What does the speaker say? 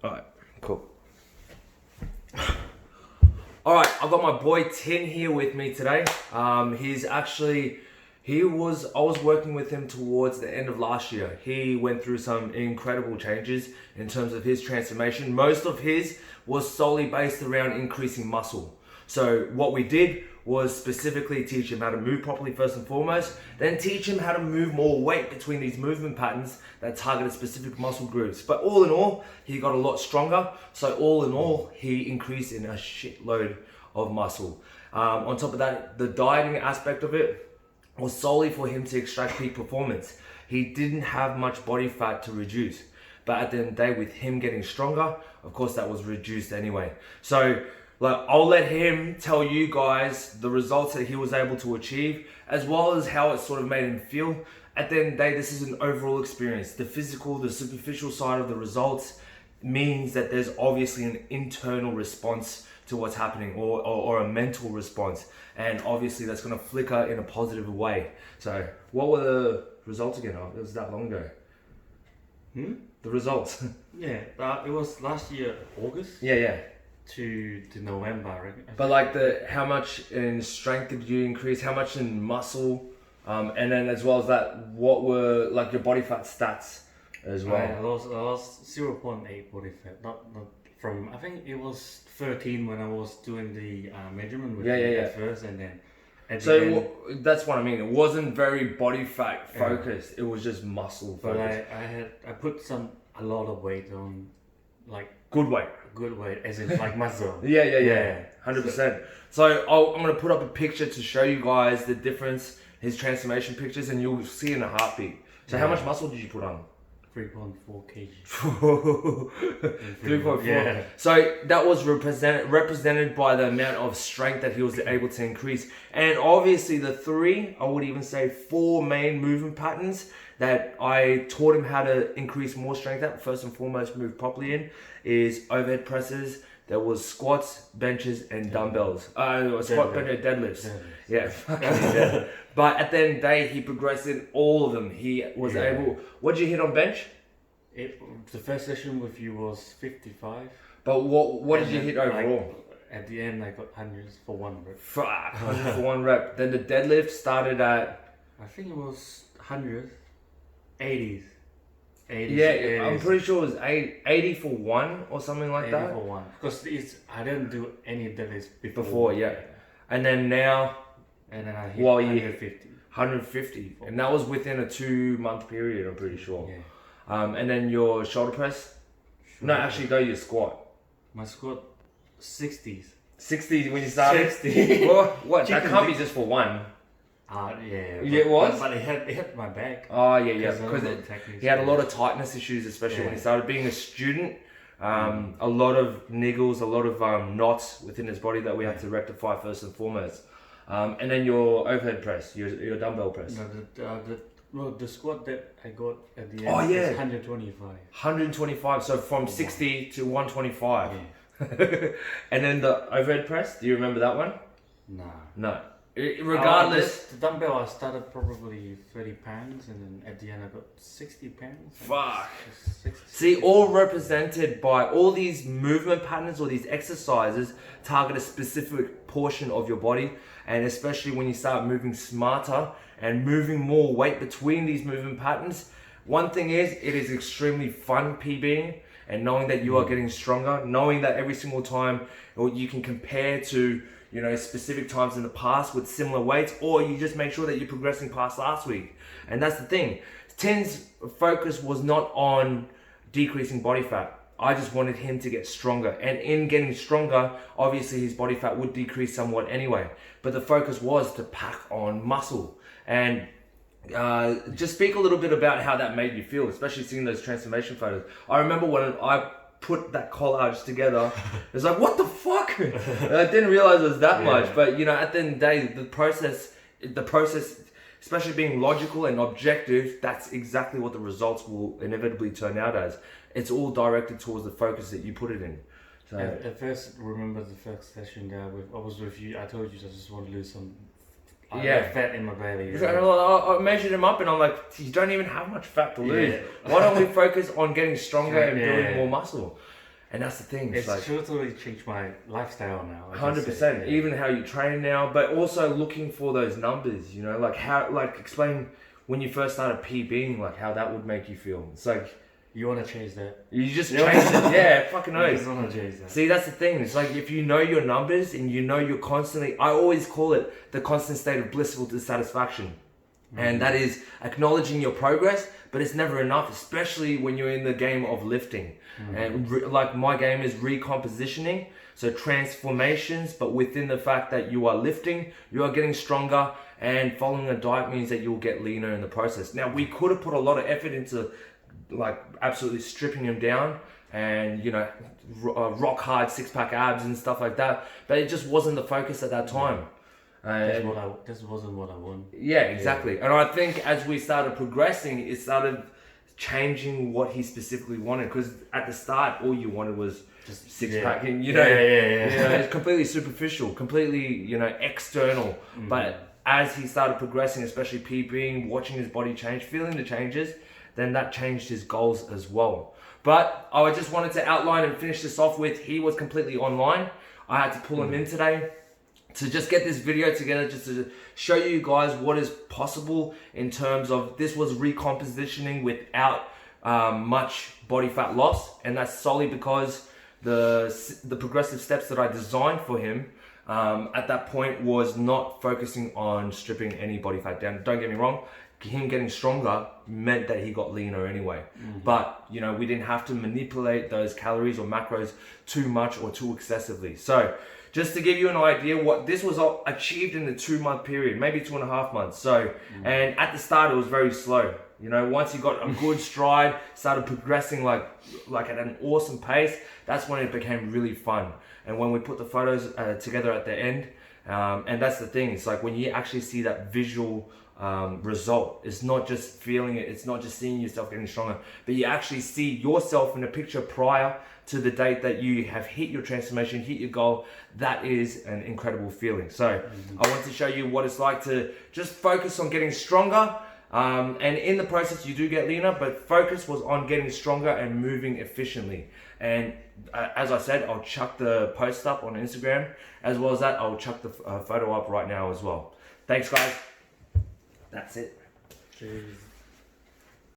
Alright, cool. Alright, I've got my boy Tin here with me today. I was working with him towards the end of last year. He went through some incredible changes in terms of his transformation. Most of his was solely based around increasing muscle. So what we did was specifically teach him how to move properly first and foremost, then teach him how to move more weight between these movement patterns that targeted specific muscle groups. But all in all, he got a lot stronger. So all in all, he increased in a shitload of muscle. On top of that, the dieting aspect of it was solely for him to extract peak performance. He didn't have much body fat to reduce. But at the end of the day, with him getting stronger, of course that was reduced anyway. So I'll let him tell you guys the results that he was able to achieve, as well as how it sort of made him feel. At the end of the day, this is an overall experience. The physical, the superficial side of the results means that there's obviously an internal response to what's happening, or a mental response. And obviously that's gonna flicker in a positive way. So what were the results again? Oh, it was that long ago. The results. Yeah, it was last year, August. Yeah. To November, right? But how much in strength did you increase? How much in muscle? And then as well as that, what were like your body fat stats as well? I lost 0.8 body fat. Not from, I think it was 13 when I was doing the measurement with at first, and then that's what I mean. It wasn't very body fat focused. It was just muscle focused. But I put a lot of weight on, like good weight, as in like muscle. Yeah. 100%. So I'm gonna put up a picture to show you guys the difference, his transformation pictures, and you'll see in a heartbeat. So how much muscle did you put on? 3.4 kg. 3.4. Yeah. So that was represented by the amount of strength that he was able to increase. And obviously I would even say 4 main movement patterns that I taught him how to increase more strength at, first and foremost move properly in, is overhead presses. There was squats, benches, and dumbbells. Squat, bench, and deadlifts. Yeah, fucking But at the end of the day, he progressed in all of them. He was able. What did you hit on bench? The first session with you was 55. But what did you hit overall? At the end, I got hundreds for 1 rep. 100 for 1 rep. Then the deadlift started at, I think it was 100, 80s. 80s. Yeah, I'm pretty sure it was 80 for 1 or something like 80 that. for 1. Because I didn't do any deadlifts Before, yeah. And then now, and then I hit 150. 150. And that was within a 2-month period, I'm pretty sure. Yeah. And then your shoulder press? No, actually go your squat. My squat, 60s. 60 when you started? 60. What? That can't be just for 1. Yeah. It was? But it hit my back. Oh, yeah. Because he had a lot of tightness issues, especially when he started being a student. A lot of niggles, a lot of knots within his body that we had to rectify first and foremost. And then your overhead press, your dumbbell press. No, the squat that I got at the end is 125. 125, so from 60 to 125. Yeah. And then the overhead press, do you remember that one? Nah. No. Regardless. The dumbbell, I started probably 30 pounds, and then at the end I got 60 pounds. Fuck. 60. See, all represented by all these movement patterns or these exercises target a specific portion of your body. And especially when you start moving smarter and moving more weight between these movement patterns, one thing is, it is extremely fun PBing, and knowing that you are getting stronger, knowing that every single time you can compare to specific times in the past with similar weights, or you just make sure that you're progressing past last week. And that's the thing. Tin's focus was not on decreasing body fat. I just wanted him to get stronger. And in getting stronger, obviously his body fat would decrease somewhat anyway. But the focus was to pack on muscle. And just speak a little bit about how that made you feel, especially seeing those transformation photos. I remember when I put that collage together, it was like, what the fuck? I didn't realize it was that much. But at the end of the day, the process, especially being logical and objective, that's exactly what the results will inevitably turn out as. It's all directed towards the focus that you put it in. So at first, remember the first session there, I was with you, I told you I just want to lose some fat in my belly. I measured him up and I'm like, you don't even have much fat to lose. Why don't we focus on getting stronger and building more muscle? And that's the thing. It's like totally changed my lifestyle now. 100%. Even how you train now, but also looking for those numbers. You know, like how, like explain when you first started PBing, like how that would make you feel. It's like you want to chase that. You just change it. Yeah, fucking knows. You just want to chase that. See, that's the thing. It's like if you know your numbers and you know you're constantly, I always call it the constant state of blissful dissatisfaction. And that is acknowledging your progress, but it's never enough, especially when you're in the game of lifting. And like my game is recompositioning, so transformations, but within the fact that you are lifting, you are getting stronger, and following a diet means that you'll get leaner in the process. Now, we could have put a lot of effort into like absolutely stripping him down and, you know, rock hard six-pack abs and stuff like that, but it just wasn't the focus at that time. This wasn't what I wanted. Yeah, exactly. And I think as we started progressing, it started changing what he specifically wanted, because at the start all you wanted was just six-pack and, you know, it's completely superficial, completely, you know, external. But as he started progressing, especially PBing, watching his body change, feeling the changes, then that changed his goals as well. But I just wanted to outline and finish this off with, he was completely online. I had to pull him in today to just get this video together, just to show you guys what is possible in terms of, this was recompositioning without much body fat loss. And that's solely because the progressive steps that I designed for him at that point was not focusing on stripping any body fat down. Don't get me wrong, him getting stronger meant that he got leaner anyway. But, you know, we didn't have to manipulate those calories or macros too much or too excessively. So just to give you an idea, what this was achieved in the 2-month period, maybe 2.5 months. So, and at the start it was very slow. You know, once he got a good stride, started progressing like at an awesome pace, that's when it became really fun. And when we put the photos together at the end, and that's the thing, it's like when you actually see that visual result, it's not just feeling it, it's not just seeing yourself getting stronger, but you actually see yourself in a picture prior to the date that you have hit your transformation, hit your goal. That is an incredible feeling. So I want to show you what it's like to just focus on getting stronger, and in the process you do get leaner, but focus was on getting stronger and moving efficiently. And as I said, I'll chuck the post up on Instagram, as well as that I'll chuck the photo up right now as well. Thanks guys. That's it. Cheers.